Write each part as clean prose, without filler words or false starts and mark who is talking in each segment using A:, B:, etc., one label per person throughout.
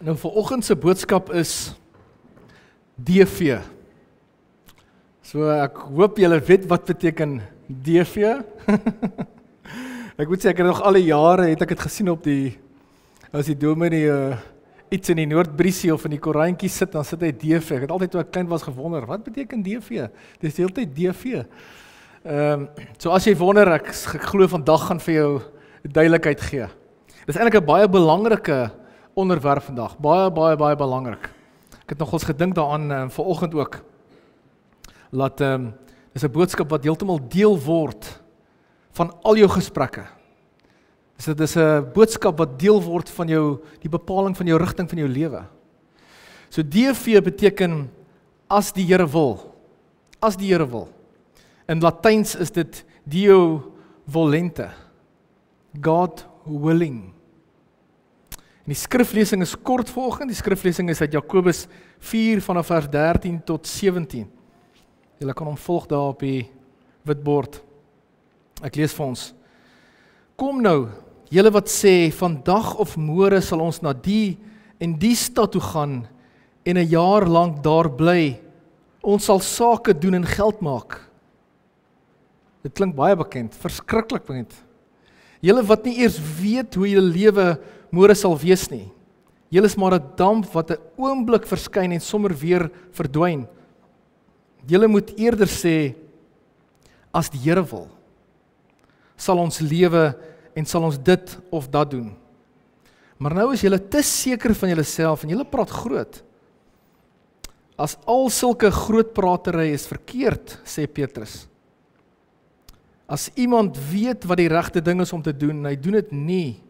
A: Nou, vanoggend se boodskap is DV. So ek hoop julle weet wat beteken DV. Ek moet sê ek het nog al die jare het ek het gesien op die as die dominee iets in die Noordbriesie of in die Koraantjie sit, dan sit hy DV. Ek het altyd toe ek klein was gewonder, wat beteken DV? Dis die hele tyd DV. So as jy wonder, ek glo vandag gaan vir jou duidelikheid gee. Dis eintlik 'n baie belangrike onderwerp vandag, baie belangrik. Ek het nogals gedink daaraan vanoggend ook, dat dis 'n boodskap wat heeltemal deel word van al jou gesprekke. Dus dit is 'n boodskap wat deel word van jou, die bepaling van jou rigting van jou lewe. So DV beteken, as die Here wil. As die Here wil. In Latyns is dit Deo volente. God willing. En die skriflesing is kort vanoggend. Die skriflesing is uit Jakobus 4 vanaf vers 13 tot 17. Julle kan hom volg daar op die witbord. Ek lees vir ons. Kom nou, julle wat sê, vandag of môre sal ons na die en die stad toe gaan en 'n jaar lank daar bly. Ons sal sake doen en geld maak. Dit klink baie bekend, verskriklik bekend. Julle wat nie eers weet hoe julle lewe môre sal wees nie. Julle is maar 'n damp wat 'n oomblik verskyn en sommer weer verdwyn. Julle moet eerder sê, as die Here wil, sal ons lewe en sal ons dit of dat doen. Maar nou is julle te seker van julleself en julle praat groot. As al sulke groot pratery is verkeerd, sê Petrus. As iemand weet wat die regte ding is om te doen en hy doen dit nie,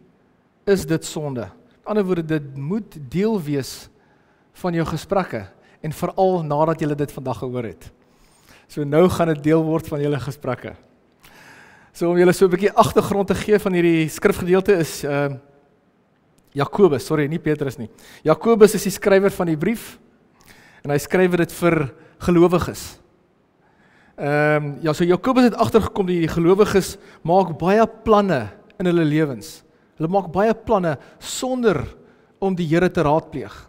A: is dit sonde. Met ander woorde, dit moet deel wees van jou gesprekke en veral nadat jy dit vandag gehoor het. So nou gaan dit deel word van julle gesprekke. So om julle so 'n bietjie agtergrond te gee van hierdie skrifgedeelte is Jakobus, sorry, nie Petrus nie. Jakobus is die skrywer van die brief en hy skryf dit vir gelowiges. So Jakobus het agtergekom dat die gelowiges maak baie planne in hulle lewens. Hulle maak baie planne sonder om die Here te raadpleeg.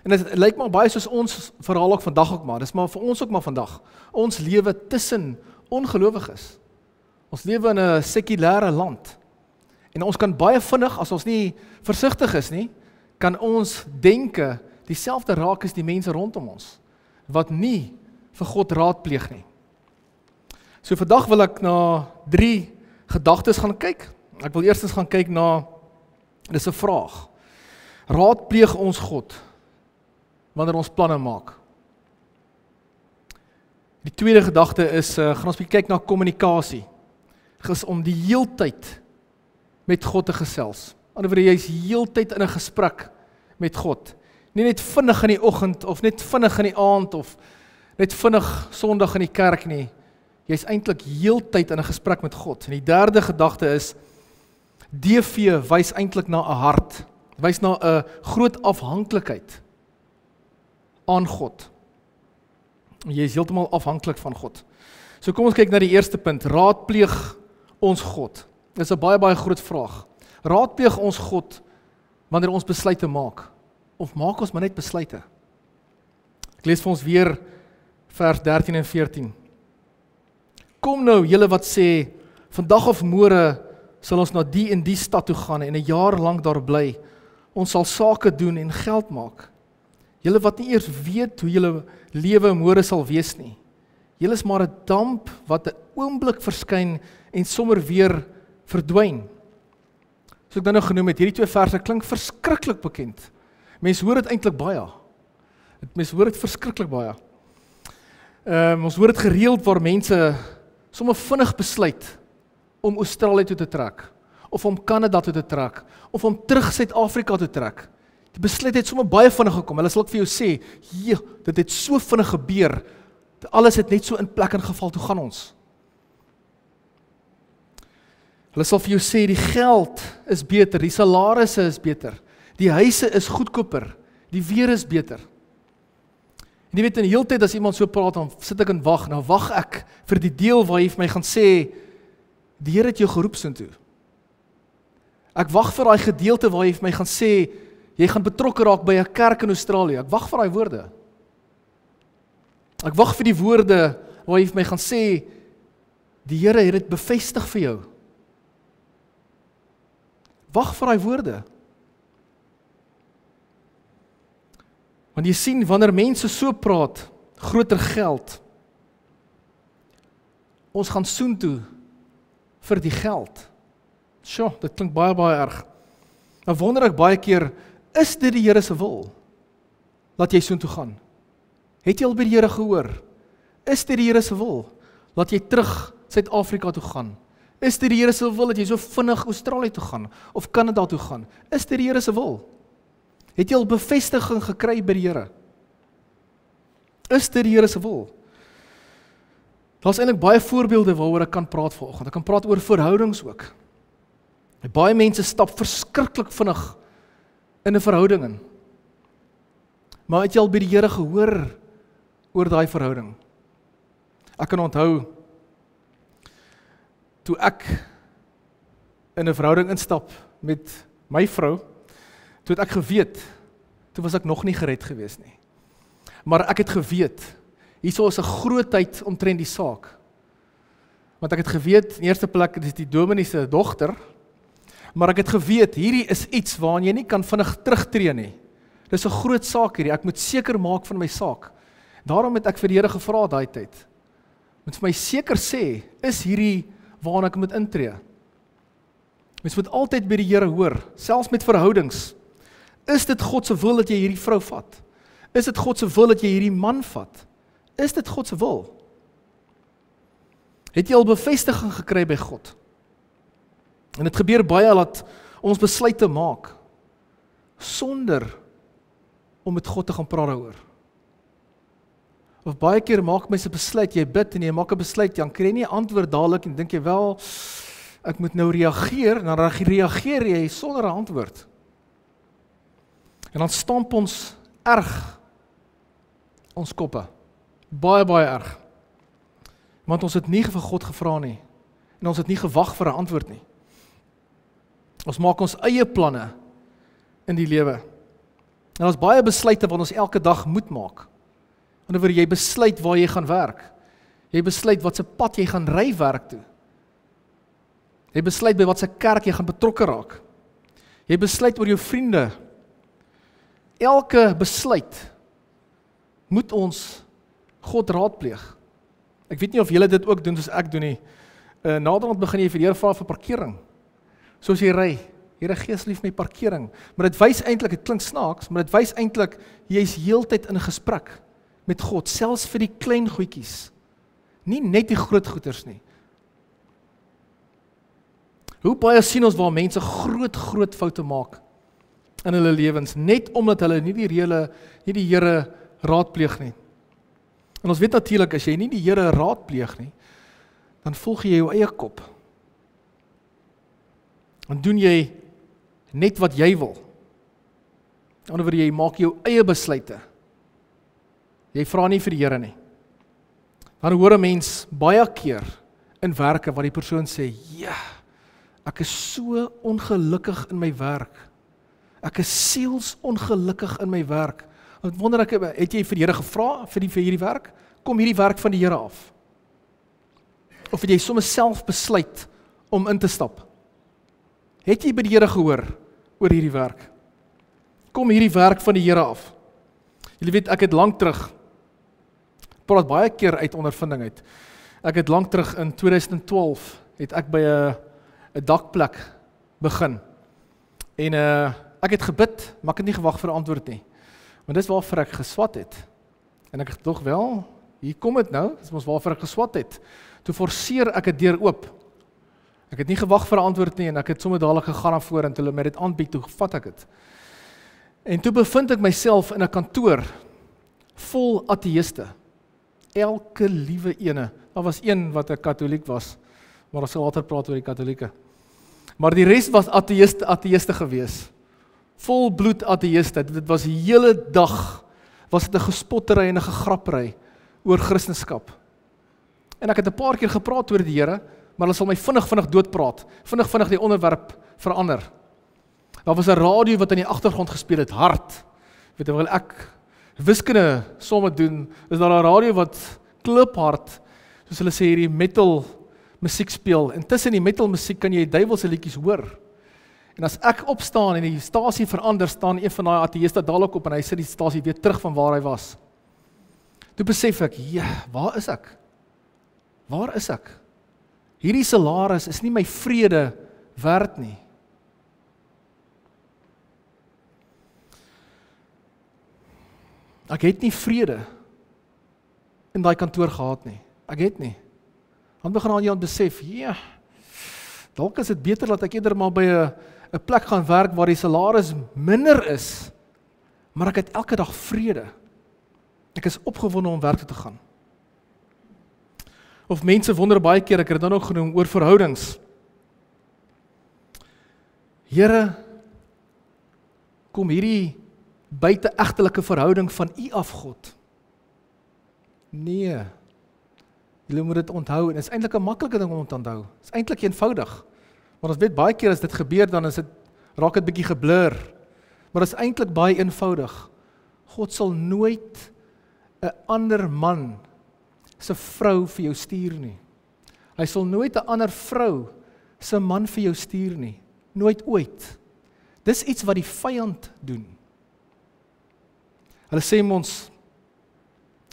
A: En dit lyk maar baie soos ons verhaal ook vandag ook maar. Dis maar vir ons ook maar vandag. Ons lewe tussen ongelowiges. Ons lewe in 'n sekulêre land. En ons kan baie vinnig, as ons nie versigtig is nie, kan ons denke dieselfde raak as die mense rondom ons, wat nie vir God raadpleeg nie. So vandag wil ek na 3 gedagtes gaan kyk. Ek wil eerstens gaan kyk na, dis 'n vraag. Raadpleeg ons God wanneer ons planne maak? Die tweede gedagte is, gaan ons kyk na kommunikasie. Is om die heeltyd met God te gesels. Anderswoorde, jy is heeltyd in 'n gesprek met God. Nie net vinnig in die oggend, of net vinnig in die aand, of net vinnig Sondag in die kerk nie. Jy is eintlik heeltyd in 'n gesprek met God. En die derde gedagte is, DV wys eintlik na 'n hart, wys na 'n groot afhanklikheid aan God. Jy is heeltemal afhanklik van God. So kom ons kyk na die eerste punt, raadpleeg ons God. Dit is 'n baie groot vraag. Raadpleeg ons God wanneer ons besluite maak, of maak ons maar net besluite? Ek lees vir ons weer vers 13 en 14. Kom nou, julle wat sê, vandag of môre sal ons na die en die stad toe gaan en 'n jaar lank daar bly. Ons sal sake doen en geld maak. Julle wat nie eers weet hoe julle lewe môre sal wees nie. Julle is maar 'n damp wat 'n oomblik verskyn en sommer weer verdwyn. So ek dan nou genoem het, hierdie 2 verse klink verskriklik bekend. Mense hoor dit eintlik baie. Mense hoor dit verskriklik baie. Ons hoor dit gereeld waar mense sommer vinnig besluit om Australië toe te trek, of om Kanada toe te trek, of om terug Suid-Afrika toe te trek. Die besluit het sommer baie vinnig gekom. Hulle sal ook vir jou sê, dit het so vinnig gebeur, alles het net so in plek en geval, toe gaan ons. Hulle sal vir jou sê, die geld is beter, die salarisse is beter, die huise is goedkoper, die weer is beter. En jy weet, in die hele tyd as iemand so praat, dan sit ek en wag, nou wag ek vir die deel waar hy vir my gaan sê, die Here het jou geroep soontoe. Ek wag vir daai gedeelte waar hy vir my gaan sê, Jy gaan betrokke raak by 'n kerk in Australië. Ek wag vir daai woorde. Ek wag vir die woorde waar hy vir my gaan sê, die Here het dit bevestig vir jou. Wag vir daai woorde. Want jy sien, wanneer mense so praat, groter geld, ons gaan soontoe vir die geld. Sjoe, dit klink baie, baie erg. Nou wonder ek baie keer, is dit die Here se wil, dat jy soontoe gaan? Het jy al by die Here gehoor? Is dit die Here se wil, dat jy terug Suid-Afrika toe gaan? Is dit die Here se wil, dat jy so vinnig Australië toe gaan, of Kanada toe gaan? Is dit die Here se wil? Het jy al bevestiging gekry by die Here? Is dit die Here se wil? Daar's eintlik baie voorbeelde waaroor ek kan praat vanoggend. Ek kan praat oor verhoudings ook. Baie mense stap verskriklik vinnig in 'n verhouding in. Maar het jy al by die Here gehoor oor daai verhouding? Ek kan onthou, toe ek in 'n verhouding instap met my vrou, toe het ek geweet, toe was ek nog nie gered gewees nie. Maar ek het geweet, hierso is 'n grootheid omtrent die saak. Want ek het geweet, in eerste plek, dit is die dominee se dogter, maar ek het geweet, hierdie is iets waaraan jy nie kan vinnig terugtreë nie. Dis 'n groot saak hierdie, ek moet seker maak van my saak. Daarom het ek vir die Here gevra daai tyd. Moet vir my seker sê, is hierdie waaraan ek moet intree? Mens moet altyd by die Here hoor, selfs met verhoudings. Is dit God se wil dat jy hierdie vrou vat? Is dit God se wil dat jy hierdie man vat? Is dit God se wil? Het jy al bevestiging gekry by God? En dit gebeur baie dat ons besluite maak, sonder om met God te gaan praat daaroor. Of baie keer maak mense 'n besluit, jy bid en jy maak 'n besluit, dan kry jy nie 'n antwoord dadelik en dink jy wel, ek moet nou reageer, en dan reageer jy sonder 'n antwoord. En dan stamp ons erg ons koppe. Baie, baie erg. Want ons het nie vir God gevra nie. En ons het nie gewag vir 'n antwoord nie. Ons maak ons eie planne in die lewe. En ons baie besluite wat ons elke dag moet maak. Wanneer jy besluit waar jy gaan werk. Jy besluit wat se pad jy gaan ry werk toe. Jy besluit by wat se kerk jy gaan betrokke raak. Jy besluit oor jou vriende. Elke besluit moet ons God raadpleeg. Ek weet nie of julle dit ook doen soos ek doen nie. Naderhand begin jy vir die Here vra vir parkering. Soos jy ry, Here gee asseblief my parkering. Maar dit wys eintlik, dit klink snaaks, maar dit wys eintlik jy's heeltyd in 'n gesprek met God, selfs vir die klein goedjies. Nie net die groot goeders nie. Hoe baie sien ons waar mense groot foute maak in hulle lewens, net omdat hulle nie die Here raadpleeg nie. En ons weet natuurlik, as jy nie die Here raadpleeg nie, dan volg jy jou eie kop. Dan doen jy net wat jy wil. Aan die ander wyse, jy maak jou eie besluite. Jy vra nie vir die Here nie. Dan hoor 'n mens baie keer in werke waar die persoon sê, ja, ek is so ongelukkig in my werk. Ek is sielsongelukkig in my werk. Want wonder ek, het jy vir die Here gevra vir hierdie werk? Kom hierdie werk van die Here af? Of het jy sommer self besluit om in te stap? Het jy by die Here gehoor oor hierdie werk? Kom hierdie werk van die Here af? Julle weet, ek het lank terug, praat baie keer uit ondervinding uit. Ek het lank terug in 2012 het ek by 'n dakplek begin. En ek het gebid, maar ek het nie gewag vir 'n antwoord nie. Want dis waarvoor ek geswat het. En ek het tog wel, hier kom dit nou, dis mos waarvoor ek geswat het. Toe forceer ek 'n deur oop. Ek het nie gewag vir 'n antwoord nie en ek het sommer dadelik gegaan na voor en toe hulle my dit aanbied, toe vat ek dit. En toe bevind ek myself in 'n kantoor vol ateïste. Elke liewe ene. Daar was een wat 'n katoliek was, maar ons sal later praat oor die katolieke. Maar die res was ateïste gewees. Vol bloed ateïste. Dit was die hele dag, was dit 'n gespottery en 'n gegrappery oor Christendom. En ek het 'n paar keer gepraat oor die Here, maar hulle sal my vinnig doodpraat, vinnig die onderwerp verander. Daar was 'n radio wat in die agtergrond gespeel het, hard. Weet jy, wil ek wiskunde somme doen, is daar 'n radio wat kliphard, soos hulle sê, hierdie metal musiek speel. En tussen die metal musiek kan jy duiwelse liedjies hoor. En as ek opstaan en die stasie verander, staan een van daai ateïste dadelik op en hy sit die stasie weer terug van waar hy was. Toe besef ek, ja, waar is ek? Waar is ek? Hierdie salaris is nie my vrede werd nie. Ek het nie vrede in daai kantoor gehad nie. Ek het nie. Dan begin jy aan besef, ja, dalk is dit beter dat ek eerder maar by 'n plek gaan werk waar die salaris minder is, maar ek het elke dag vrede. Ek is opgewonde om werk toe te gaan. Of mense wonder baie keer, ek het dit dan ook genoem, oor verhoudings. Here, kom hierdie buite-egtelike verhouding van U af, God? Nee. Julle moet dit onthou, en dit is eintlik 'n maklike ding om te onthou. Dit is eintlik eenvoudig. Want ons weet baie keer as dit gebeur, dan raak dit bietjie geblur. Maar dit is eintlik baie eenvoudig. God sal nooit 'n ander man se vrou vir jou stuur nie. Hy sal nooit 'n ander vrou se man vir jou stuur nie. Nooit ooit. Dis iets wat die vyand doen. Hulle sê ons,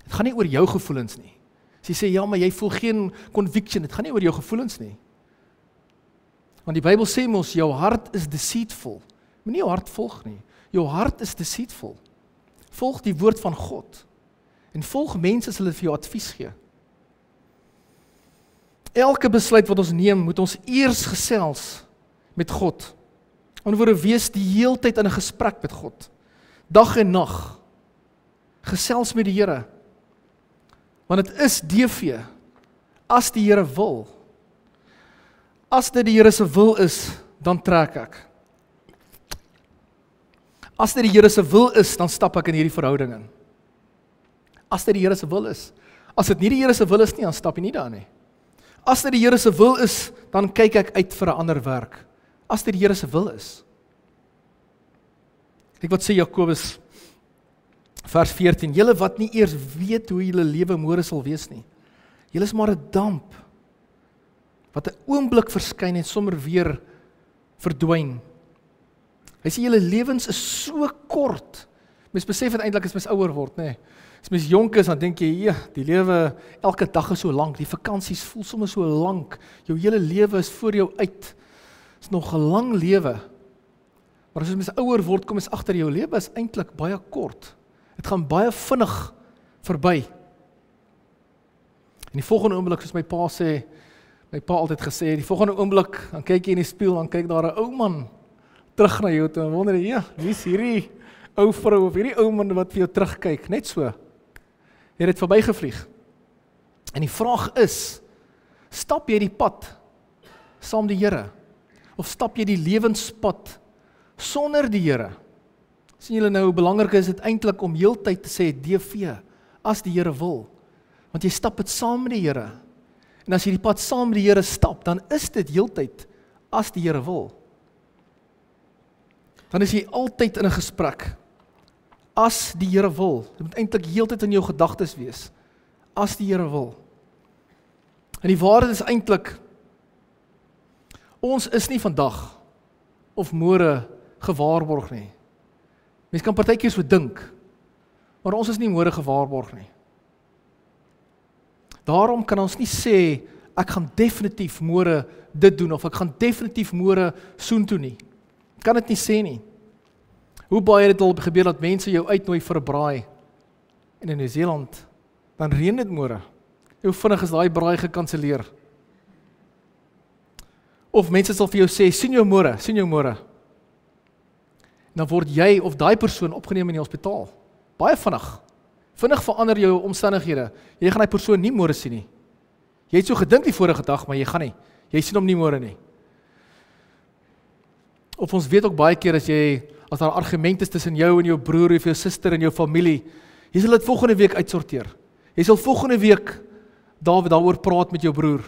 A: dit gaan nie oor jou gevoelens nie. As jy sê, ja, maar jy voel geen conviction, dit gaan nie oor jou gevoelens nie. Want die Bybel sê ons, jou hart is deceitful. Moenie jou hart volg nie. Jou hart is deceitful. Volg die woord van God. En volg mense as hulle vir jou advies gee. Elke besluit wat ons neem, moet ons eers gesels met God. Anders wees die heeltyd in 'n gesprek met God. Dag en nag. Gesels met die Here. Want dit is DV, as die Here wil. As dit die Here se wil is, dan trek ek. As dit die Here se wil is, dan stap ek in hierdie verhouding in. As dit die Here se wil is. As dit nie die Here se wil is nie, dan stap jy nie daar nie. As dit die Here se wil is, dan kyk ek uit vir 'n ander werk. As dit die Here se wil is. Kyk wat sê Jakobus vers 14, julle wat nie eers weet hoe julle lewe môre sal wees nie. Julle is maar 'n damp, wat 'n oomblik verskyn en sommer weer verdwyn. Hy sê julle lewens is so kort. Mens besef dit eintlik as mens ouer word, nê. As mens jonk is, dan dink jy, ja, die lewe, elke dag is so lank, die vakansies voel sommer so lank, jou hele lewe is voor jou uit. Dit is nog 'n lang lewe. Maar as mens ouer word, kom mens agter jou lewe is eintlik baie kort. Dit gaan baie vinnig verby. En die volgende oomblik, soos my pa altyd gesê, die volgende oomblik, dan kyk jy in die spieël, dan kyk daar 'n ou man terug na jou toe, en wonder jy, ja, wie is hierdie ou vrou, of hierdie ou man wat vir jou terugkyk, net so. Jy het verbygevlieg. En die vraag is, stap jy die pad saam die Here, of stap jy die lewenspad sonder die Here? Sien julle nou hoe belangrik is dit eintlik om heeltyd te sê DV, as die Here wil. Want jy stap dit saam met die Here. En as jy die pad saam met die Here stap, dan is dit heeltyd as die Here wil. Dan is jy altyd in 'n gesprek. As die Here wil. Dit moet eintlik heeltyd in jou gedagtes wees. As die Here wil. En die waarheid is eintlik, ons is nie vandag of môre gewaarborg nie. Mens kan partykeer so dink, maar ons is nie môre gewaarborg nie. Daarom kan ons nie sê, ek gaan definitief môre dit doen, of ek gaan definitief môre soontoe nie. Kan dit nie sê nie. Hoe baie het al gebeur dat mense jou uitnooi vir 'n braai, en in Nieu-Seeland, dan reën dit môre. Hoe vinnig is daai braai gekanselleer? Of mense sal vir jou sê, sien jou môre. Dan word jy of daai persoon opgeneem in die hospitaal. Baie vinnig. Vinnig verander jou omstandighede. Jy gaan daai persoon nie môre sien nie. Jy het so gedink die vorige dag, maar jy gaan nie. Jy sien hom nie môre nie. Of ons weet ook baie keer as daar argument is tussen jou en jou broer of jou suster en jou familie, jy sal dit volgende week uitsorteer. Jy sal volgende week daaroor praat met jou broer.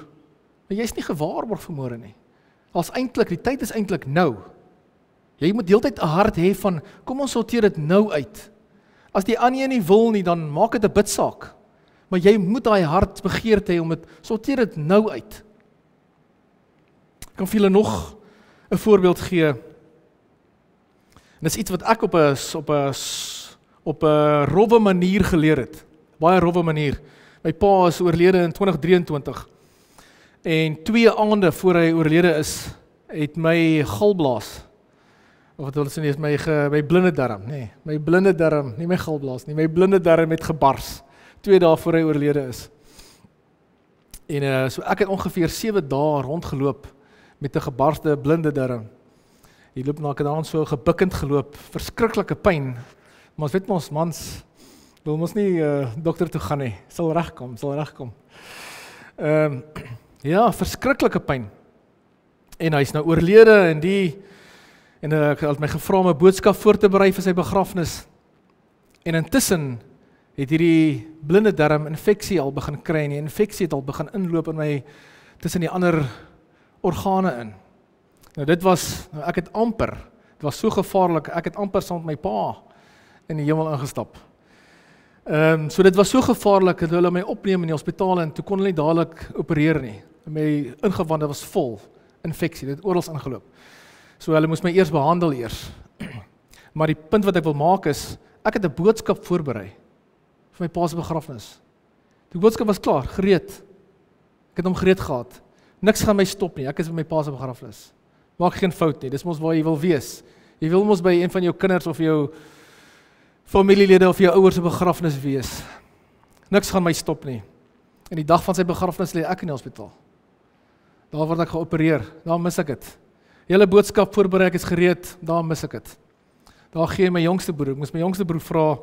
A: Maar jy is nie gewaarborg vir môre nie. Die tyd is eintlik nou. Jy moet deeltyd 'n hart hê van, kom ons sorteer dit nou uit. As die ander nie wil nie, dan maak dit 'n bidsaak. Maar jy moet daai hart begeerte hê om dit, sorteer dit nou uit. Ek kan vir julle nog 'n voorbeeld gee. En dis iets wat ek op 'n rowwe manier geleer het. Baie rowwe manier. My pa is oorlede in 2023. En 2 aande voor hy oorlede is, het my galblaas, of wat wil ek sê, is my blinde darm, nee, my blinde darm, nie my galblaas nie, my blinde darm het gebars, 2 dae voor hy oorlede is. En so ek het ongeveer 7 dae rondgeloop met 'n gebarste blinde darm. Jy loop na kadaan so gebukkend geloop, verskriklike pyn, maar ons weet ons mans wil ons nie dokter toe gaan nie, sal regkom. Ja, verskriklike pyn. En hy is nou oorlede en ek het my gevra om 'n boodskap voor te berei vir sy begrafnis. En intussen het hierdie blinde darm infeksie al begin kry en die infeksie het al begin inloop in my tussen die ander organe in. Nou dit was so gevaarlik, ek het amper saam met my pa in die hemel ingestap. So dit was so gevaarlik dat hulle my opneem in die hospitaal en toe kon hulle nie dadelik opereer nie. My ingewande was vol infeksie, dit het oral ingeloop. So hulle moes my eers behandel eers. Maar die punt wat ek wil maak is, ek het 'n boodskap voorberei vir my pa se begrafnis. Die boodskap was klaar, gereed. Ek het hom gereed gehad. Niks gaan my stop nie, ek is by my pa se begrafnis. Maak geen fout nie, dis mos waar jy wil wees. Jy wil mos by een van jou kinders of jou familielede of jou ouers se begrafnis wees. Niks gaan my stop nie. En die dag van sy begrafnis lê ek in die hospitaal. Daar word ek geopereer, daar mis ek dit. Hele boodskap voorberei, ek is gereed, daar mis ek dit. Daar gee my jongste broer, ek moes my jongste broer vra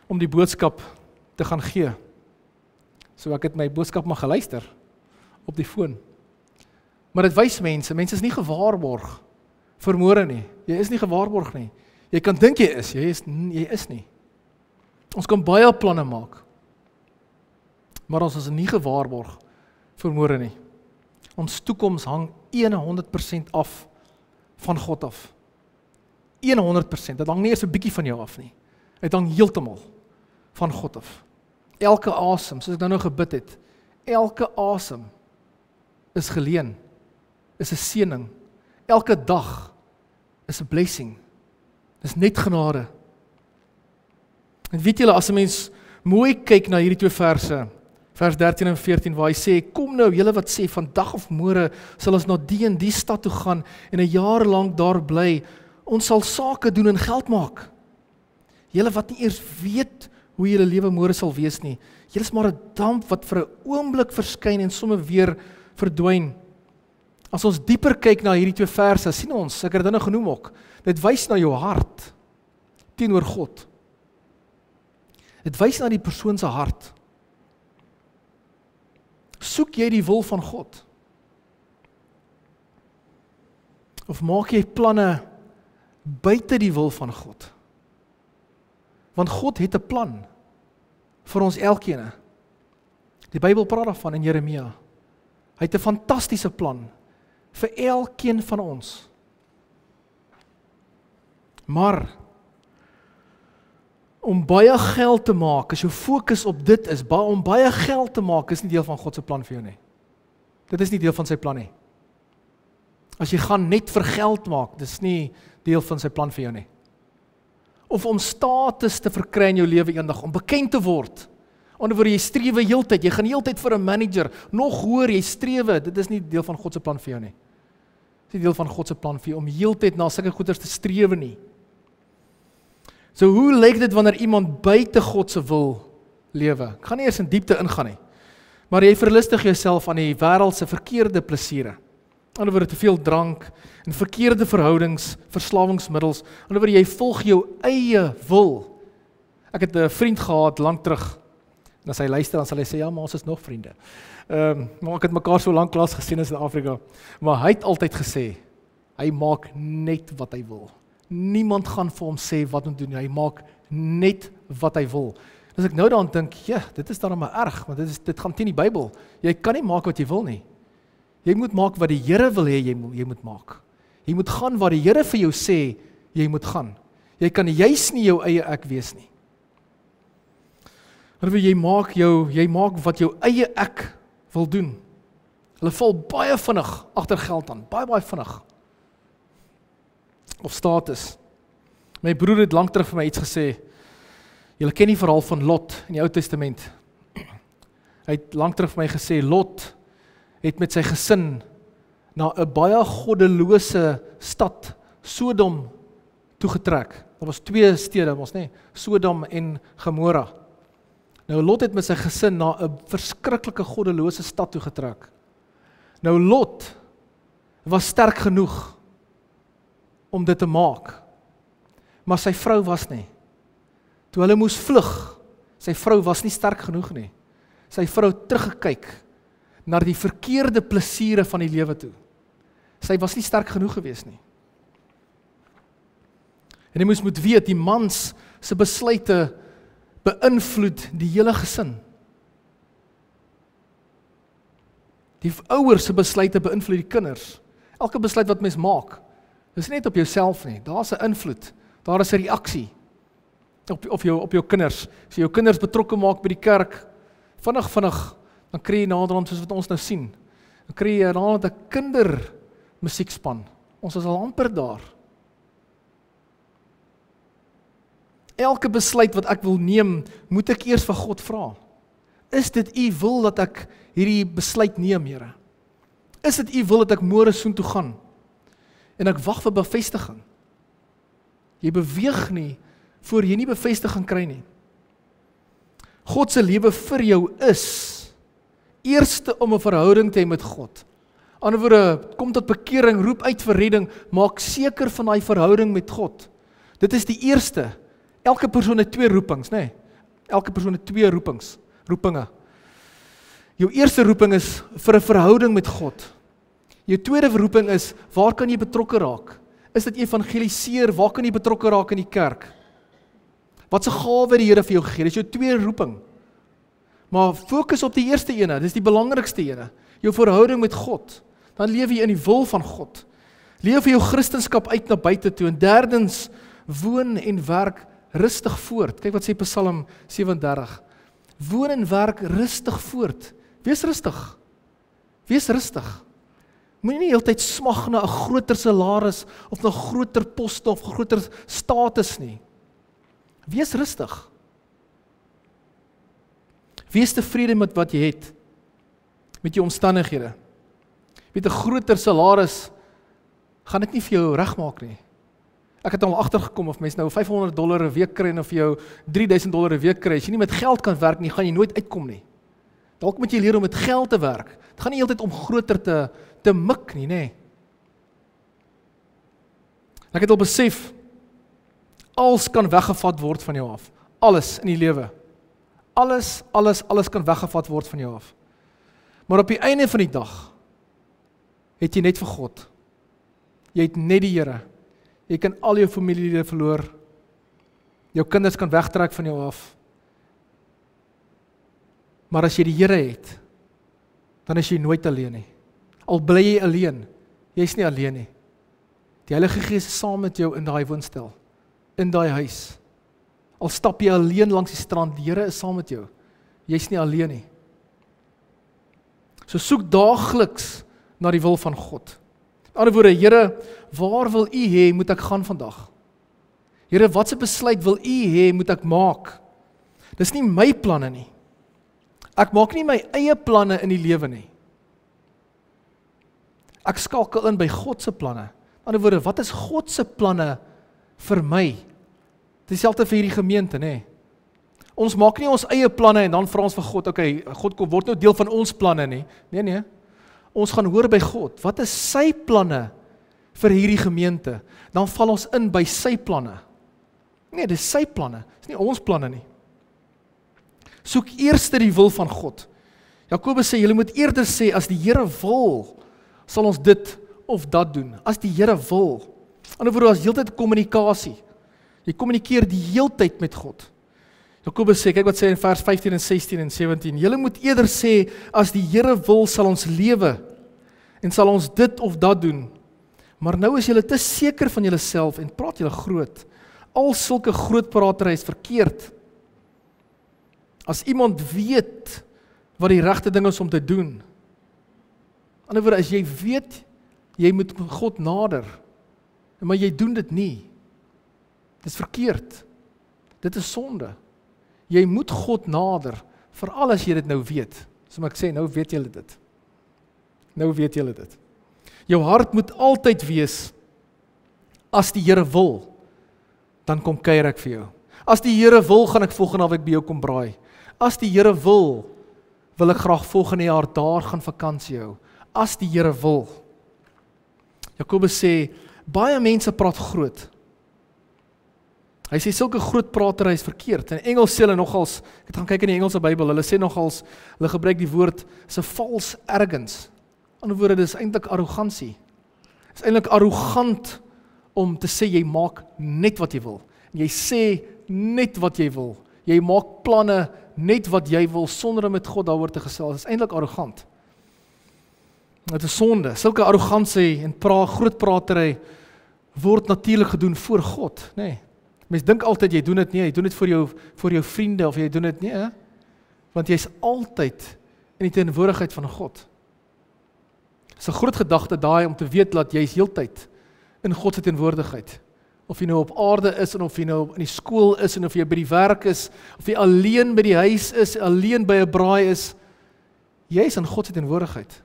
A: om die boodskap te gaan gee. So ek het my boodskap maar geluister op die foon. Maar dit wys mense is nie gewaarborg vir môre nie. Jy is nie gewaarborg nie. Jy kan dink jy is nie. Ons kan baie planne maak, maar ons is nie gewaarborg vir môre nie. Ons toekoms hang 100% af van God af. 100%, dit hang nie eers 'n bietjie van jou af nie. Dit hang heeltemal van God af. Elke asem, soos ek nou gebid het, elke asem is geleen, is 'n seëning. Elke dag is 'n blessing. Dis net genade. En weet julle, as 'n mens mooi kyk na hierdie 2 verse, vers 13 en 14, waar hy sê, kom nou, julle wat sê, vandag of môre sal ons na die en die stad toe gaan en 'n jaar lank daar bly, ons sal sake doen en geld maak. Julle wat nie eers weet hoe julle lewe môre sal wees nie, julle is maar 'n damp wat vir 'n oomblik verskyn en sommer weer verdwyn. As ons dieper kyk na hierdie 2 verse, sien ons, ek het dit nou genoem ook, dit wys na jou hart teenoor God. Dit wys na die persoon se hart. Soek jy die wil van God? Of maak jy planne buite die wil van God? Want God het 'n plan vir ons elkeen. Die Bybel praat daarvan in Jeremia. Hy het 'n fantastiese plan vir elkeen van ons. Maar om baie geld te maak, as jou fokus op dit is, om baie geld te maak, is nie deel van God se plan vir jou nie. Dit is nie deel van sy plan nie. As jy gaan net vir geld maak, dis nie deel van sy plan vir jou nie. Of om status te verkry in jou lewe eendag, om bekend te word. Anderswoorde, jy strewe heeltyd, jy gaan heeltyd vir 'n manager, nog hoër, jy strewe, dit is nie deel van God se plan vir jou nie. Dit is nie deel van God se plan vir jou, om heeltyd na sulke goeders te strewe nie. So hoe lyk dit wanneer iemand buite God se wil lewe? Ek gaan nie eers in diepte ingaan nie, maar jy verlustig jouself aan die wêreld se verkeerde plesiere. Anderswoorde, te veel drank en verkeerde verhoudings, verslawingsmiddels. Anderswoorde, jy volg jou eie wil. Ek het 'n vriend gehad lank terug. En as hy luister, dan sal hy sê, ja, maar ons is nog vriende. Maar ek het mekaar so lank klas gesien in Suid-Afrika. Maar hy het altyd gesê, hy maak net wat hy wil. Niemand gaan vir hom sê wat om te doen. Hy maak net wat hy wil. As ek nou daaraan dink, ja, dit is dan maar erg, want dit gaan teen die Bybel. Jy kan nie maak wat jy wil nie. Jy moet maak wat die Here wil hê jy moet maak. Jy moet gaan waar die Here vir jou sê, jy moet gaan. Jy kan juis nie jou eie ek wees nie. Jy maak wat jou eie ek wil doen. Hulle val baie vinnig agter geld aan, baie vinnig. Of status. My broer het lank terug vir my iets gesê. Julle ken die verhaal van Lot in die Ou Testament. Hy het lank terug vir my gesê, Lot het met sy gesin na 'n baie goddelose stad, Sodom, toegetrek. Daar was 2 stede, ons nê, Sodom en Gomorra. Nou Lot het met sy gesin na 'n verskriklike goddelose stad toegetrek. Nou Lot was sterk genoeg om dit te maak, maar sy vrou was nie. Toe hulle moes vlug, sy vrou was nie sterk genoeg nie. Sy vrou teruggekyk na die verkeerde plesiere van die lewe toe. Sy was nie sterk genoeg gewees nie. En jy moet weet, die mans se besluite beïnvloed die hele gesin. Die ouers se besluite beïnvloed die kinders. Elke besluit wat mens maak, dis nie net op jouself nie, daar is 'n invloed, daar is 'n reaksie op jou kinders. As jy jou kinders betrokke maak by die kerk, vinnig, dan kry jy naderhand soos wat ons nou sien. Dan kry jy naderhand 'n kindermusiekspan. Ons is al amper daar. Elke besluit wat ek wil neem, moet ek eers vir God vra. Is dit U wil dat ek hierdie besluit neem, Here? Is dit U wil dat ek môre soontoe gaan? En ek wag vir bevestiging. Jy beweeg nie voor jy nie bevestiging kry nie. God se lewe vir jou is eerste om 'n verhouding te hê met God. Ander woorde, kom tot bekering, roep uit vir redding, maak seker van daai verhouding met God. Dit is die eerste. Elke persoon het 2 roepings, nê? Elke persoon het 2 roepinge. Jou eerste roeping is vir 'n verhouding met God. Jou tweede roeping is, waar kan jy betrokke raak? Is dit evangeliseer, waar kan jy betrokke raak in die kerk? Wat se gawe het die Here vir jou gegee? Dis jou tweede roeping. Maar fokus op die eerste ene, dis die belangrikste ene. Jou verhouding met God. Dan leef jy in die wil van God. Leef jou Christendom uit na buite toe. En derdens, woon en werk rustig voort. Kyk wat sê Psalm 37. Woon en werk rustig voort. Wees rustig. Wees rustig. Moenie nie heeltyd smag na 'n groter salaris of na 'n groter poste of groter status nie. Wees rustig. Wees tevrede met wat jy het. Met jou omstandighede. Met 'n groter salaris gaan dit nie vir jou regmaak nie. Ek het al agtergekom of mense nou $500 'n week kry en of jou $3000 'n week kry, as jy nie met geld kan werk nie, gaan jy nooit uitkom nie. Dalk moet jy leer om met geld te werk. Dit gaan nie heeltyd om groter te mik nie, nê. Ek het al besef, alles kan weggevat word van jou af. Alles in die lewe. Alles kan weggevat word van jou af. Maar op die einde van die dag, het jy net vir God. Jy het net die Here. Jy kan al jou familielede verloor. Jou kinders kan wegtrek van jou af. Maar as jy die Here het, dan is jy nooit alleen nie. Al bly jy alleen, jy is nie alleen nie. Die Heilige Gees is saam met jou in daai woonstel, in daai huis. Al stap jy alleen langs die strand, die Here is saam met jou. Jy is nie alleen nie. So soek daagliks na die wil van God. In ander woorde, Here, waar wil U hê moet ek gaan vandag? Here, watse besluit wil U hê moet ek maak? Dis nie my planne nie. Ek maak nie my eie planne in die lewe nie. Ek skakel in by God se planne. In ander woorde, wat is God se planne vir my? Dieselfde vir hierdie gemeente, nê? Ons maak nie ons eie planne en dan vra ons vir God, okay, God kom word nou deel van ons planne nie. Nee. Ons gaan hoor by God. Wat is sy planne vir hierdie gemeente? Dan val ons in by sy planne. Nee, dis sy planne. Dis nie ons planne nie. Soek eers die wil van God. Jakobus sê, julle moet eerder sê, as die Here wil, sal ons dit of dat doen. As die Here wil. In ander woorde, as heeltyd kommunikasie. Jy kommunikeer die heeltyd met God. Jakobus sê, kyk wat sê in vers 15 en 16 en 17. Julle moet eerder sê, as die Here wil, sal ons lewe en sal ons dit of dat doen. Maar nou is julle te seker van julleself en praat julle groot. Al sulke groot pratery is verkeerd. As iemand weet wat die regte ding is om te doen. In ander woorde, as jy weet, jy moet God nader, maar jy doen dit nie. Dit is verkeerd. Dit is sonde. Jy moet God nader, veral as jy dit nou weet. So ek sê, nou weet julle dit. Nou weet julle dit. Jou hart moet altyd wees, as die Here wil, dan kom kuier ek vir jou. As die Here wil, gaan ek volgende week by jou kom braai. As die Here wil ek graag volgende jaar daar gaan vakansie hou. As die Here wil. Jakobus sê, baie mense praat groot. Hy sê, sulke groot pratery is verkeerd. In Engels sê hulle nogals, ek het gaan kyk in die Engelse Bybel, hulle sê nogals, hulle gebruik die woord, is 'n false arrogance. In ander woorde, dit is eintlik arrogansie. Dit is eintlik arrogant om te sê, jy maak net wat jy wil. Jy sê net wat jy wil. Jy maak planne net wat jy wil, sonder om met God daaroor te gesels. Dit is eintlik arrogant. Dit is sonde. Sulke arrogansie en groot pratery word natuurlik gedoen voor God, nee. Mens dink altyd jy doen dit nie, jy doen dit vir jou vriende of jy doen dit nie, hè? Want jy's altyd in die teenwoordigheid van God. Dit is 'n groot gedagte daai om te weet dat jy's heeltyd in God se teenwoordigheid. Of jy nou op aarde is en of jy nou in die skool is en of jy by die werk is, of jy alleen by die huis is, alleen by 'n braai is, jy's in God se teenwoordigheid.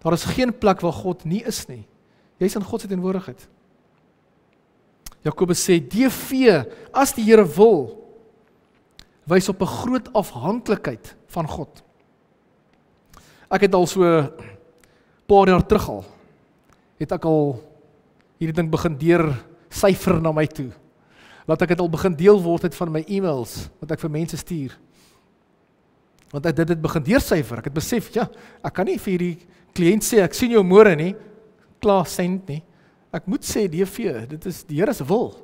A: Daar is geen plek waar God nie is nie. Jy's in God se teenwoordigheid. Jakobus sê, DV, as die Here wil, wys op 'n groot afhanklikheid van God. Ek het al so 'n paar jaar terug al, het ek al hierdie ding begin deur syfer na my toe. Laat ek dit al begin deel word het van my e-mails, wat ek vir mense stuur. Want ek dit begin deursyfer, ek het besef, ja, ek kan nie vir hierdie kliënt sê, ek sien jou môre nie, klaar send nie. Ek moet sê, DV, dit is die Here se wil.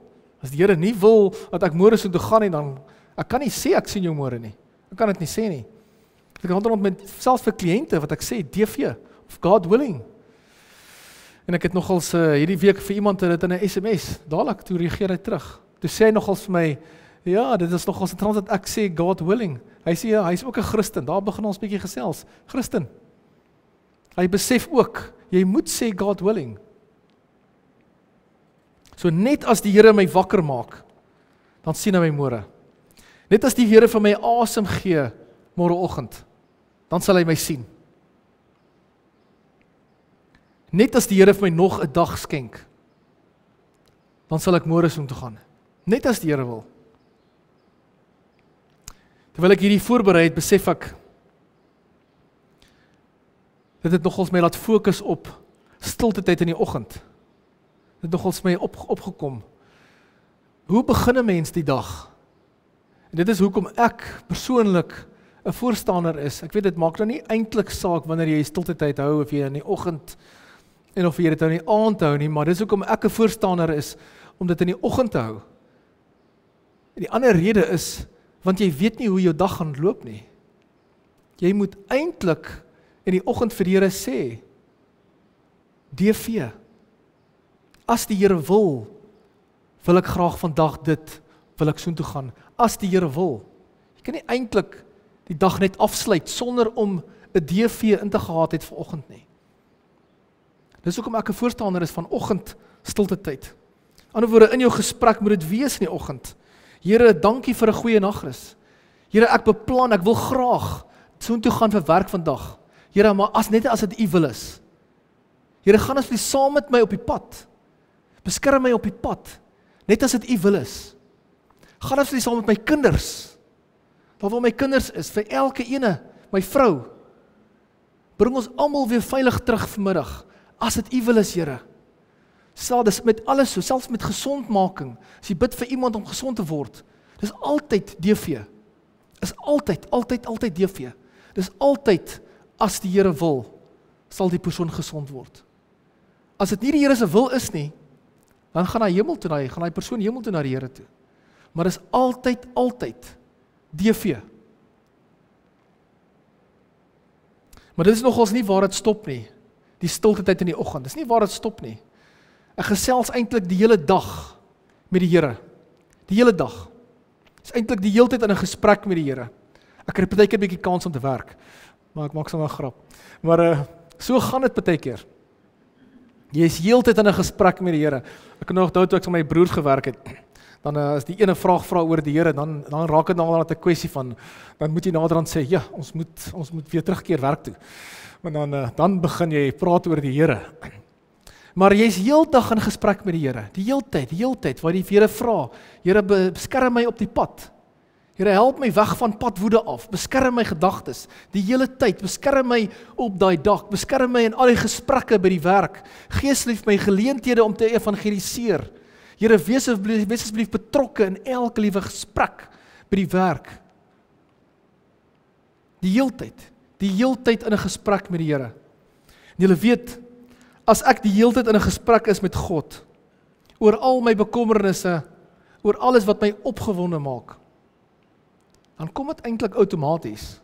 A: As die Here nie wil, dat ek môre so toe gaan nie, dan, ek kan nie sê, ek sien jou môre nie. Ek kan dit nie sê nie. Ek handel met, selfs vir kliënte, wat ek sê, DV, of God willing. En ek het nogals hierdie week vir iemand dit in 'n SMS, dadelik toe reageer hy terug. Toe sê hy nogals vir my, ja, dit is nogals interessant dat ek sê God willing. Hy sê, ja, hy is ook 'n Christen, daar begin ons bietjie gesels. Christen. Hy besef ook, jy moet sê God willing. So net as die Here my wakker maak, dan sien hy my môre. Net as die Here vir my asem gee, môreoggend, dan sal hy my sien. Net as die Here vir my nog 'n dag skenk, dan sal ek môre so toe gaan. Net as die Here wil. Terwyl ek hierdie voorberei het, besef ek, dit het nogals my laat fokus op stilte tyd in die oggend. Dit het nogals my opgekom. Hoe begin 'n mens die dag? En dit is hoekom ek persoonlik 'n voorstander is. Ek weet dit maak nou nie eintlik saak wanneer jy stilte tyd hou of jy in die oggend en of jy dit nou in die aand hou nie, maar dis hoekom ek 'n voorstander is om dit in die oggend te hou. En die ander rede is want jy weet nie hoe jou dag gaan loop nie. Jy moet eintlik in die oggend vir die Here sê, DV, as die Here wil ek graag vandag dit, wil ek so toe gaan, as die Here wil. Jy kan nie eintlik die dag net afsluit, sonder om 'n DV in te gehad het vanoggend nie. Dis hoekom ek 'n voorstander is van oggend stilte tyd. Aan die ander woorde, in jou gesprek moet dit wees in die oggend. Here, dankie vir 'n goeie nagrus. Here, ek beplan, ek wil graag so toe gaan vir werk vandag. Here, maar as dit U wil is. Here, gaan asseblief saam met my op die pad. Beskerm my op die pad, net as dit U wil is. Gaan asseblief saam met my kinders. Daar waar my kinders is, vir elke ene, my vrou. Bring ons almal weer veilig terug vanmiddag, as dit U wil is, Here. Sal dis met alles so, selfs met gesondmaking. As jy bid vir iemand om gesond te word, dis altyd DV. Is altyd DV. Dis altyd, as die Here wil, sal die persoon gesond word. As dit nie die Here se wil is nie, dan gaan hy hemel toe, gaan hy persoon hemel toe na die Here toe. Maar dis altyd DV. Maar dit is nogals nie waar dit stop nie. Die stilte tyd in die oggend, dis nie waar dit stop nie. Ek gesels eintlik die hele dag met die Here. Die hele dag. Is eintlik die hele tyd in 'n gesprek met die Here. Ek het partykeer 'n bietjie kans om te werk, maar ek maak sommer 'n grap. Maar so gaan dit partykeer. Jy is heeltyd in 'n gesprek met die Here. Ek kan nog onthou toe ek met my broers gewerk het. Dan as die ene vraag vra oor die Here, dan raak dit nou al 'n kwessie van, dan moet jy naderhand sê, ja, ons moet weer terugkeer werk toe. Maar dan begin jy praat oor die Here. Maar jy is heeldag in gesprek met die Here, die heeltyd, waar die Here vra, Here, beskerm my op die pad. Here, help my weg van padwoede af, beskerm my gedagtes, die hele tyd, beskerm my op daai dak, beskerm my in al die gesprekke by die werk, gee asseblief my geleenthede om te evangeliseer. Here, wees asseblief betrokke in elke liewe gesprek by die werk. Die heeltyd in 'n gesprek met die Here. En julle weet, as ek die heeltyd in 'n gesprek is met God, oor al my bekommernisse, oor alles wat my opgewonde maak, dan kom dit eintlik outomaties.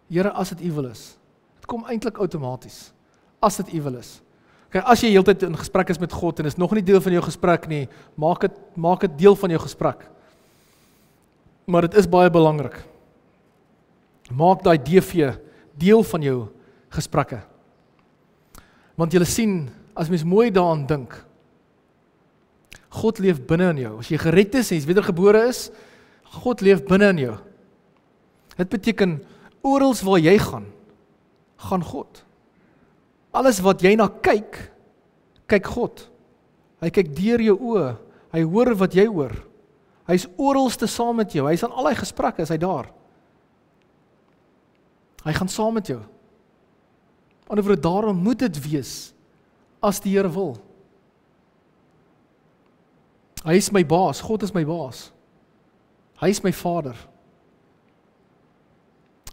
A: Here, as dit U wil is. Dit kom eintlik outomaties, as dit U wil is. Okay, as jy heeltyd in gesprek is met God en is nog nie deel van jou gesprek nie, maak dit deel van jou gesprek. Maar dit is baie belangrik. Maak daai DV deel van jou gesprekke. Want julle sien, as mens mooi daaraan dink, God leef binne in jou. As jy gered is en jy's wedergebore is, God leef binne in jou. Dit beteken, oral waar jy gaan God. Alles wat jy na kyk God. Hy kyk deur jou oë, hy hoor wat jy hoor. Hy is oralste saam met jou, hy is aan al die gesprekke, is hy daar. Hy gaan saam met jou. Aan die ander wyse, daarom moet dit wees, as die Here wil. Hy is my baas, God is my baas. Hy is my Vader.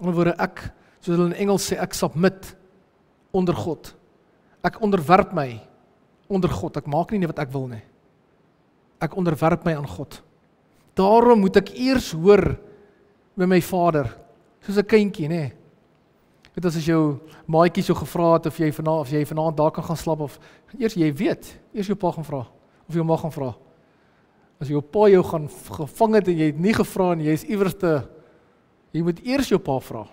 A: Aan die ander wyse, soos hulle in Engels sê, ek submit onder God. Ek onderwerp my onder God. Ek maak nie wat ek wil nie. Ek onderwerp my aan God. Daarom moet ek eers hoor by my Vader, soos 'n kindjie, nê. Dit as jou maatjie so gevra het of jy vanaand daar kan gaan slaap of eers jy weet, eers jou pa gaan vra of jou ma gaan vra. As jou pa jou gaan gevang het en jy het nie gevra en jy is iewers jy moet eers jou pa vra.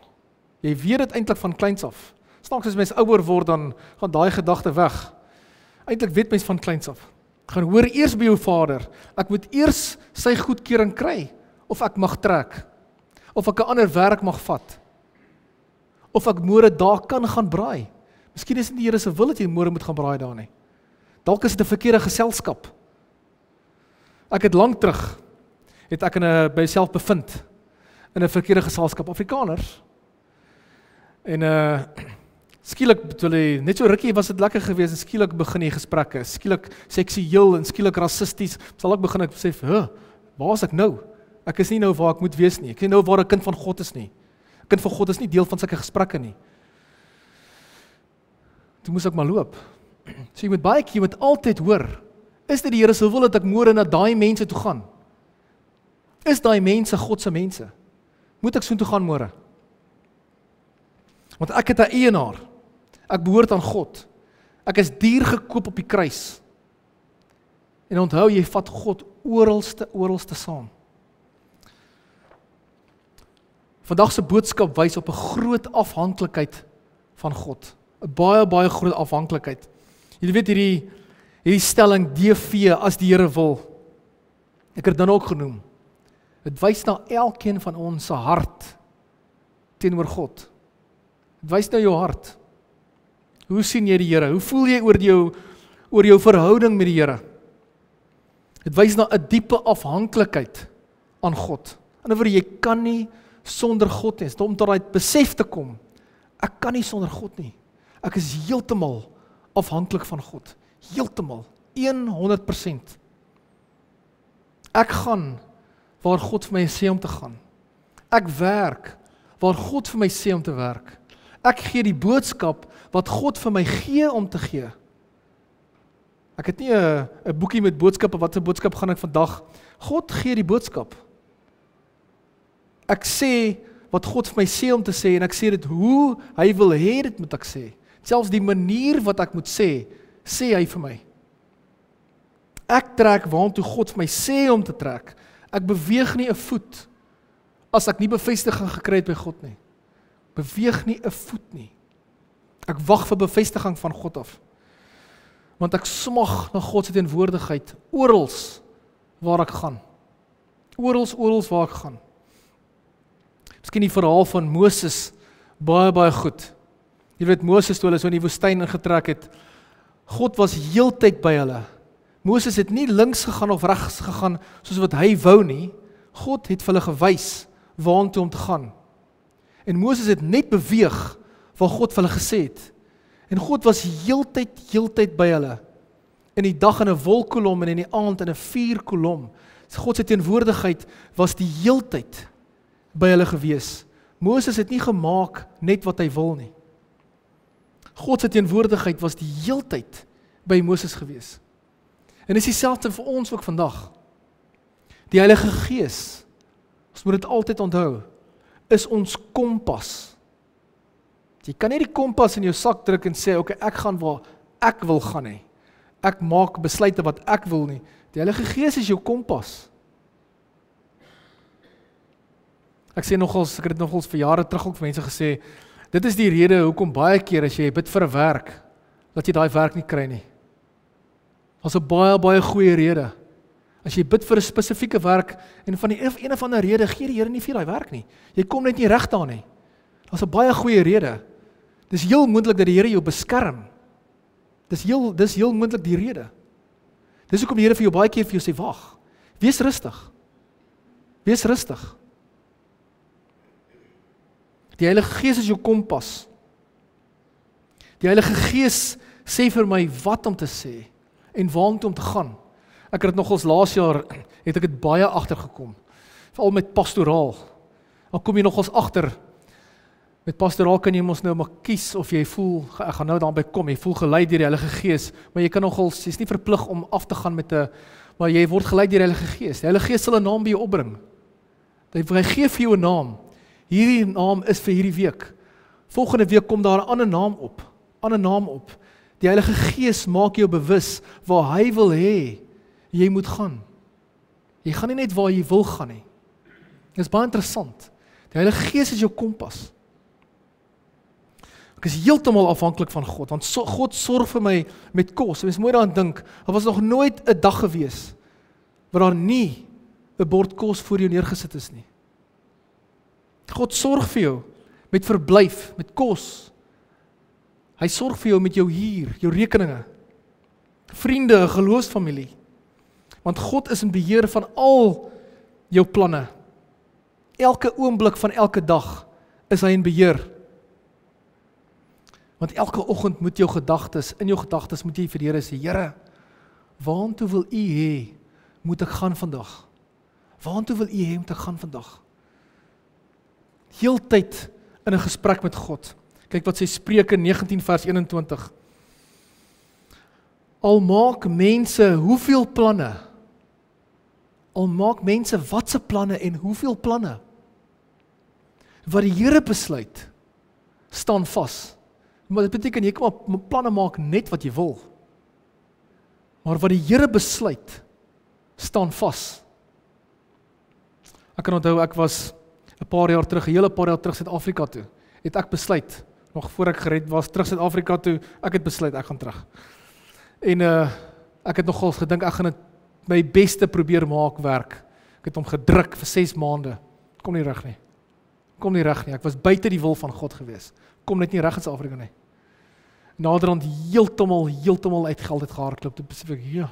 A: Jy weet dit eintlik van kleins af. Snaaks as mens ouer word, dan gaan daai gedagte weg. Eintlik weet mens van kleins af. Gaan hoor eers by jou vader. Ek moet eers sy goedkeuring kry, of ek mag trek, of ek 'n ander werk mag vat, of ek môre daar kan gaan braai. Miskien is dit die Here se wil dat jy môre moet gaan braai daar nie. Dalk is dit 'n verkeerde geselskap. Ek het lank terug, het ek by myself bevind, in 'n verkeerde geselskap, Afrikaners. En skielik, net so rukkie was dit lekker geweest, en skielik begin die gesprekke, skielik seksueel en skielik rassisties, sal ek begin besef, waar is ek nou? Ek is nie nou waar ek moet wees nie, ek is nie nou waar 'n kind van God is nie. 'n Kind van God is nie deel van sulke gesprekke nie. Toe moes ek maar loop. So jy moet altyd hoor, is dit die Here se wil dat ek môre na daai mense toe gaan? Is daai mense God se mense? Moet ek soontoe gaan môre? Want ek het 'n eienaar. Ek behoort aan God. Ek is duur gekoop op die kruis. En onthou, jy vat God oralste saam. Vandag se boodskap wys op 'n groot afhanklikheid van God. 'n Baie groot afhanklikheid. Jy weet hierdie stelling DV, as die Here wil. Ek het dit dan ook genoem. Dit wys na elkeen van ons se hart teenoor God. Dit wys na jou hart. Hoe sien jy die Here? Hoe voel jy oor jou verhouding met die Here? Dit wys na 'n diepe afhanklikheid aan God. In 'n ander woord, jy kan nie sonder God nie. Om tot daai besef te kom, ek kan nie sonder God nie. Ek is heeltemal afhanklik van God. Heeltemal, 100%. Ek gaan waar God vir my sê om te gaan. Ek werk waar God vir my sê om te werk. Ek gee die boodskap wat God vir my gee om te gee. Ek het nie 'n boekie met boodskappe, wat 'n boodskap gaan ek vandag? God gee die boodskap. Ek sê wat God vir my sê om te sê, en ek sê dit hoe hy wil hê dit moet ek sê. Selfs die manier wat ek moet sê hy vir my. Ek trek waartoe God vir my sê om te trek. Ek beweeg nie 'n voet as ek nie bevestiging gekry het by God nie. Beweeg nie 'n voet nie. Ek wag vir bevestiging van God af. Want ek smag na God se teenwoordigheid orals waar ek gaan. Orals waar ek gaan. Miskien die verhaal van Moses, baie goed. Jy weet, Moses toe hulle so in die woestyn ingetrek het, God was heeltyd by hulle. Moses het nie links gegaan of regs gegaan soos wat hy wou nie. God het vir hulle gewys waartoe om te gaan. En Moses het net beweeg waar God vir hulle gesê het. En God was heeltyd by hulle. In die dag in 'n wolkkolom en in die aand in 'n vuurkolom. God se teenwoordigheid was die heeltyd by hulle gewees. Moses het nie gemaak net wat hy wil nie. God se teenwoordigheid was die heeltyd by Moses gewees. En dis dieselfde vir ons ook vandag. Die Heilige Gees, ons moet dit altyd onthou, is ons kompas. Jy kan nie die kompas in jou sak druk en sê, okay, ek gaan waar ek wil gaan nie. Ek maak besluite wat ek wil nie. Die Heilige Gees is jou kompas. Ek het dit nogals vir jare terug ook vir mense gesê, dit is die rede hoekom baie keer as jy bid vir 'n werk, dat jy daai werk nie kry nie. Daar's 'n baie goeie rede. As jy bid vir 'n spesifieke werk en van die een of ander rede gee die Here nie vir daai werk nie. Jy kom net nie reg daar nie. Daar's 'n baie goeie rede. Dis heel moontlik dat die Here jou beskerm. Dis heel moontlik die rede. Dis hoekom die Here vir jou baie keer vir jou sê, wag. Wees rustig. Wees rustig. Die Heilige Gees is jou kompas. Die Heilige Gees sê vir my wat om te sê en waartoe om te gaan. Ek het dit nogals laas jaar, het ek dit baie agtergekom. Veral met pastoraal. Dan kom jy nogals agter. Met pastoraal kan jy mos nou maar kies of jy voel, ek gaan nou daarby kom, jy voel gelei deur die Heilige Gees, maar jy kan nogals, jy's nie verplig om af te gaan met 'n, maar jy word gelei deur die Heilige Gees. Die Heilige Gees sal 'n naam by jou opbring. Hy gee vir jou 'n naam. Hierdie naam is vir hierdie week. Volgende week kom daar 'n ander naam op. Die Heilige Gees maak jou bewus waar hy wil hê jy moet gaan. Jy gaan nie net waar jy wil gaan nie. Dit is baie interessant. Die Heilige Gees is jou kompas. Ek is heeltemal afhanklik van God, want God sorg vir my met kos. Mens moet daaraan dink, daar was nog nooit 'n dag gewees waar daar nie 'n bord kos voor jou neergesit is nie. God sorg vir jou met verblyf, met kos. Hy sorg vir jou met jou huur, jou rekeninge, vriende, 'n geloofsfamilie. Want God is in beheer van al jou planne. Elke oomblik van elke dag is hy in beheer. Want elke oggend moet in jou gedagtes moet jy vir die Here sê, Here, waartoe wil U hê moet ek gaan vandag? Waartoe wil U hê moet ek gaan vandag? Heeltyd in 'n gesprek met God. Kyk wat sy Spreuke 19 vers 21. Al maak mense hoeveel planne? Al maak mense watse planne en hoeveel planne? Wat die Here besluit, staan vas. Maar dit beteken jy kan maar planne maak net wat jy wil. Maar wat die Here besluit, staan vas. Ek kan onthou, ek was 'n hele paar jaar terug Suid-Afrika toe. Het ek besluit, nog voor ek gered was, terug Suid-Afrika toe, ek het besluit, ek gaan terug. En ek het nogals gedink, ek gaan dit my beste probeer maak werk. Ek het hom gedruk vir 6 maande. Kom nie reg nie. Ek was buite die wil van God gewees. Kom net nie reg in Suid-Afrika nie. Naderhand heeltemal uit geld het gehardloop. Toe besef ek, ja.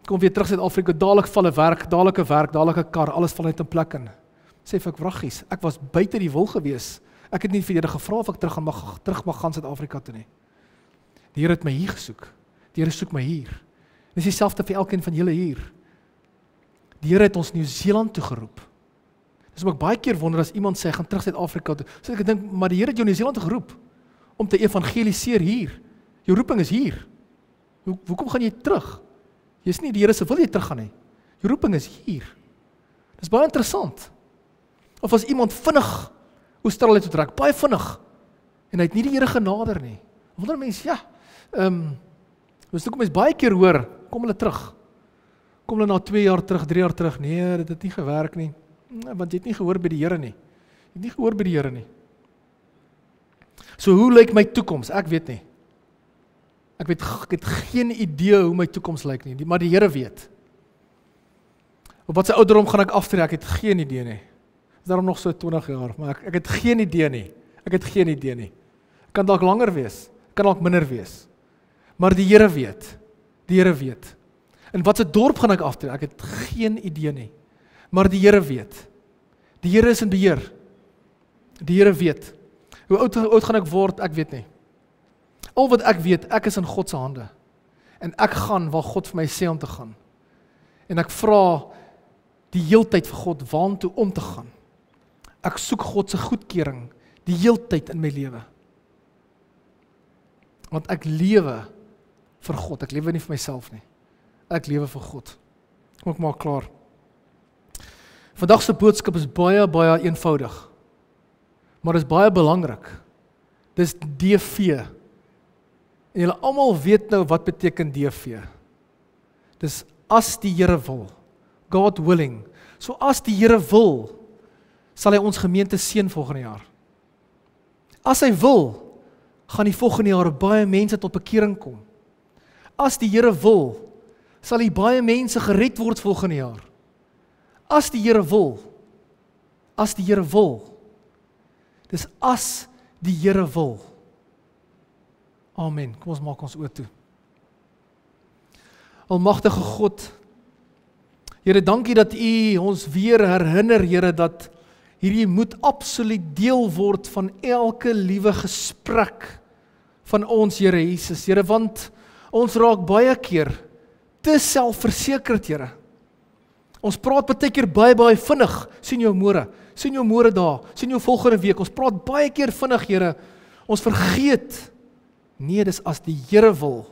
A: Kom weer terug Suid-Afrika, dadelik val 'n werk, dadelik 'n kar, alles val net in plek in. Sê ek, wraggies, ek was buite die wil gewees. Ek het nie vir Here gevra of ek terug mag gaan Suid-Afrika toe nie. Die Here het my hier gesoek. Die Here soek my hier. Dis dieselfde vir elkeen van julle hier. Die Here het ons Nieu-Seeland toe geroep. Dis ook baie keer wonder as iemand sê, gaan terug Suid-Afrika toe. So ek dink, maar die Here het jou Nieu-Seeland toe geroep om te evangeliseer hier. Jou roeping is hier. Hoekom gaan jy terug? Jy's nie die Here se wil jy teruggaan nie. Jou roeping is hier. Dis baie interessant. Of as iemand vinnig Australië toe trek, baie vinnig, en hy het nie die Here genader nie. Wonder mense, ja, dus hoekom mens baie keer hoor, kom hulle terug. Kom hulle na 2 jaar terug, 3 jaar terug, nee, dit het nie gewerk nie, want jy het nie gehoor by die Here nie. Jy het nie gehoor by die Here nie. So hoe lyk my toekoms? Ek weet nie. Ek het geen idee hoe my toekoms lyk nie, maar die Here weet. Op wat se ouderdom gaan ek aftree? Ek het geen idee nie. Is daarom nog so 20 jaar, maar ek het geen idee nie. Ek het geen idee nie. Kan dalk langer wees, kan dalk minder wees. Maar die Here weet. Die Here weet. In wat se dorp gaan ek aftree? Ek het geen idee nie. Maar die Here weet. Die Here is in beheer. Die Here weet. Hoe oud gaan ek word? Ek weet nie. Al wat ek weet, ek is in God se hande. En ek gaan waar God vir my sê om te gaan. En ek vra die heeltyd vir God waantoe om te gaan. Ek soek God se goedkeuring die heeltyd in my lewe. Want ek lewe vir God, ek lewe nie vir myself nie. Ek lewe vir God. Kom ek maak klaar. Vandag se boodskap is baie eenvoudig. Maar is baie belangrik. Dis DV. En julle almal weet nou wat beteken DV. Dis as die Here wil. God willing. So as die Here wil, sal hy ons gemeente seën volgende jaar. As hy wil, gaan die volgende jaar baie mense tot bekering kom. As die Here wil, sal hy baie mense gered word volgende jaar. As die Here wil. As die Here wil. Dis as die Here wil. Amen. Kom ons maak ons oë toe. Almagtige God, Here, dankie dat U ons weer herinner, Here, dat hierdie moet absoluut deel word van elke liewe gesprek van ons, Here Jesus. Here, want ons raak baie keer te selfversekerd, Here. Ons praat baie keer baie vinnig, sien jou môre daar, sien jou volgende week, ons praat baie keer vinnig, Here, ons vergeet, nee, dis as die Here wil.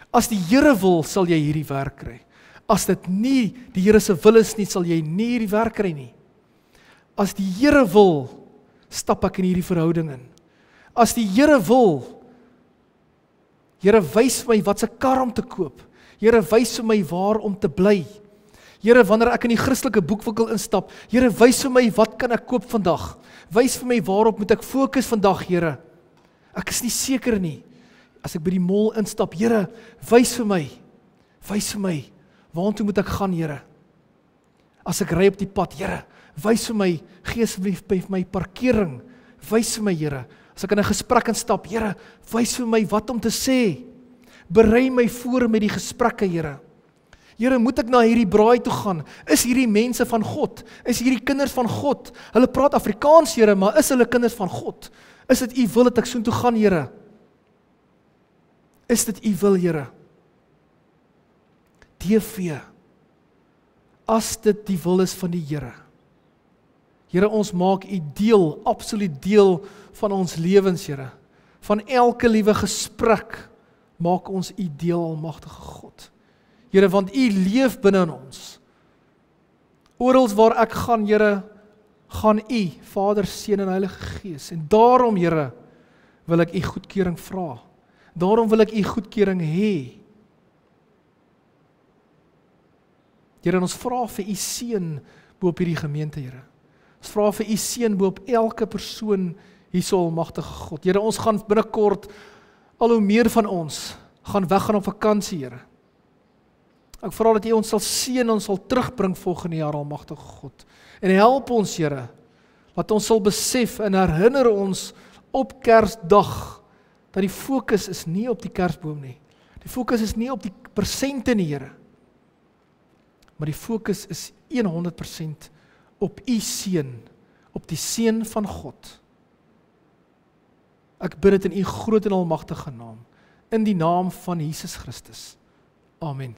A: As die Here wil, sal jy hierdie werk kry. As dit nie die Here se wil is nie, sal jy nie hierdie werk kry nie. As die Here wil, stap ek in hierdie verhouding in. As die Here wil, Here, wys my wat se kar om te koop. Here, wys vir my waar om te bly. Here, wanneer ek in die Christelike boekwinkel instap, Here, wys vir my wat kan ek koop vandag. Wys vir my waarop moet ek fokus vandag, Here. Ek is nie seker nie. As ek by die mall instap, Here, wys vir my, waantoe moet ek gaan, Here? As ek ry op die pad, Here, wys vir my, gee asseblief by my parkering, wys vir my, Here. As ek in 'n gesprek instap, Here, wys vir my wat om te sê. Berei my voor met die gesprekke, Here. Here, moet ek na hierdie braai toe gaan? Is hierdie mense van God? Is hierdie kinders van God? Hulle praat Afrikaans, Here, maar is hulle kinders van God? Is dit U wil dat ek soontoe gaan, Here? Is dit U wil, Here? DV. As dit die wil is van die Here. Here, ons maak U deel, absoluut deel van ons lewens, Here. Van elke liewe gesprek maak ons U deel, almagtige God. Here, want U leef binne in ons. Oral waar ek gaan, Here, gaan U, Vader, Seun en Heilige Gees. En daarom, Here, wil ek U goedkeuring vra. Daarom wil ek U goedkeuring hê. Here, ons vra vir U seën bo op hierdie gemeente, Here. Ons vra vir U seën bo op elke persoon hierso, almagtige God. Here, ons gaan binnekort, al hoe meer van ons, gaan weggaan op vakansie, Here. Ek vra dat U ons sal seën, ons sal terugbring volgende jaar, almagtige God. En help ons, Here, dat ons sal besef en herinner ons op Kersdag, dat die fokus is nie op die kersboom nie. Die fokus is nie op die persente nie, Here. Maar die fokus is 100% op U seën, op die seën van God. Ek bid dit in U groot en almagtige naam, in die naam van Jesus Christus. Amen.